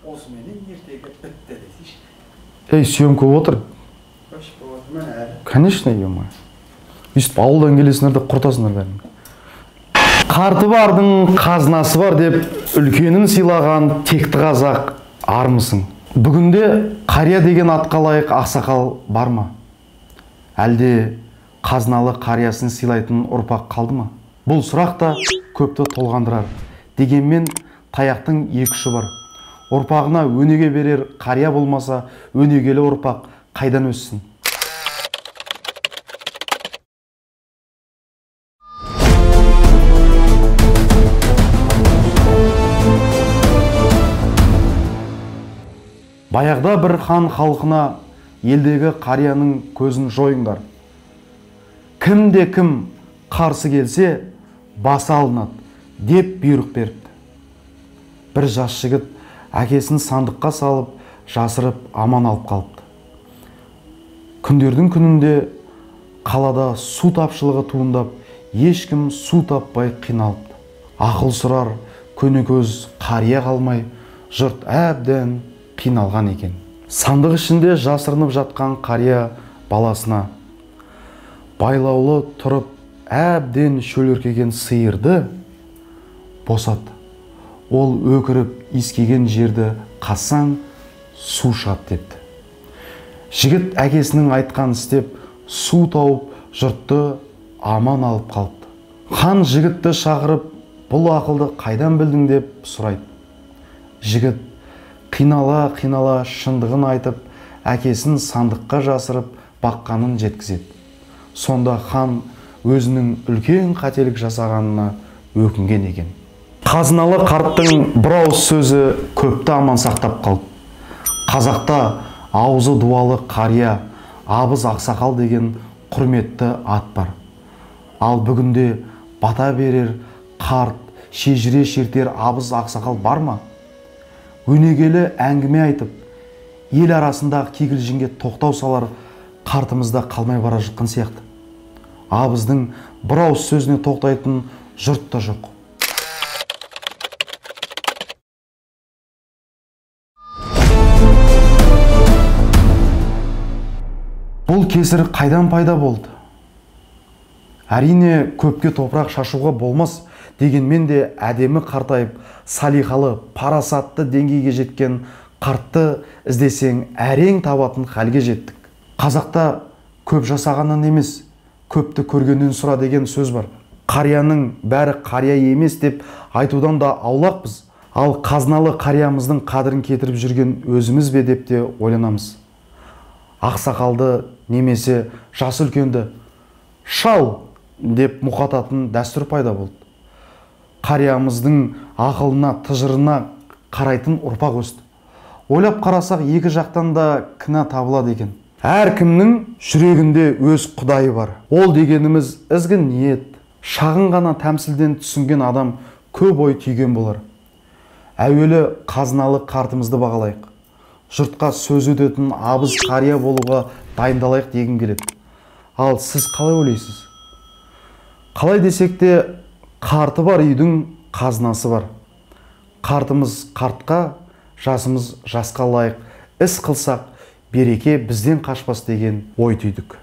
Осы менен ертеге бітті десейші. Ей, съемка отыр. Қош болады ма әлі? Конечно, ема. Үстіп ауылдан келесіңдер де құртасыңдар бәрін. Қарты бардың қазынасы бар деп, үлкенін сыйлаған текті қазақ армысың. Бүгінде қария деген атқа лайық ақсақал бар ма? Әлде қазыналы қариясын сыйлайтын ұрпақ қалды ма? Бұл сұрақ та көпті толғандырар. Дегенмен таяқтың екі ұшы бар. Ұрпағына өнеге берер қария болмаса, өнегелі ұрпақ қайдан өссін? Баяғда бір хан халқына елдегі қарияның көзін жойыңдар. Кімде кім қарсы келсе, басы алынады деп бұйрық беріпті. Бір жас жігіт әкесін сандыққа салып, жасырып аман алып қалыпты. Күндердің күнінде қалада су тапшылығы туындап, ешкім су таппай қиналыпты. Ақыл сұрар көнекөз қария қалмай, жұрт әбден қиналған екен. Сандық ішінде жасырынып жатқан қария баласына байлаулы тұрып әбден шөліркеген сиырды босат. Ол өкіріп искеген жерді қазсаң су шығады депті. Жігіт әкесінің айтқанын істеп су тауып жұртты аман алып қалыпты. Хан жігітті шақырып, бұл ақылды қайдан білдің деп сұрайды. Жігіт қинала шындығын айтып, әкесін сандыққа жасырып баққанын жеткізеді. Сонда хан өзінің үлкен қателік жасағанына өкінген екен. Қазыналы қарттың бір ауыз сөзі көпті аман сақтап қалды. Қазақта аузы дуалы қария, абыз ақсақал деген құрметті ат бар. Ал бүгінде бата берер қарт, шежіре шертер абыз ақсақал бар ма? Өнегелі әңгіме айтып, ел арасындағы кикілжіңге тоқтау салар қартымызда қалмай бара жатқан сияқты. Абыздың бір ауыз сөзіне тоқтайтын жұрт та жоқ. Бұл кесір қайдан пайда болды? Әрине, көпке топырақ шашуға болмас, дегенмен де әдемі қартайып, салиқалы, парасатты деңгейге жеткен қартты іздесең әрең табатын халге жеттік. Қазақта көп жасағаннан емес, көпті көргеннен сұра деген сөз бар. Қарияның бәрі қария емес деп айтудан да аулақпыз. Ал қазыналы қариямыздың қадірін кетіріп жүрген өзіміз бе деп те ойланамыз. Ақсақалды немесе жас үлкенді шал деп мұқататын дәстүр пайда болды. Қариямыздың ақылына, тыжырына қарайтын ұрпақ өсті. Ойлап қарасақ, екі жақтан да кінә табылады екен. Әркімнің жүрегінде өз құдайы бар. Ол дегеніміз ізгі ниет, шағын ғана тәмсілден түсінген адам көп ой түйген болар. Әуелі қазыналы қартымызды бағалайық. Жұртқа сөз өтетін абыз қария болуға дайындалайық дегім келеді. Ал сіз қалай ойлайсыз? Қалай десек те, қарты бар үйдің қазынасы бар. Қартымыз қартқа, жасымыз жасқа лайық іс қылсақ, береке бізден қашпас деген ой түйдік.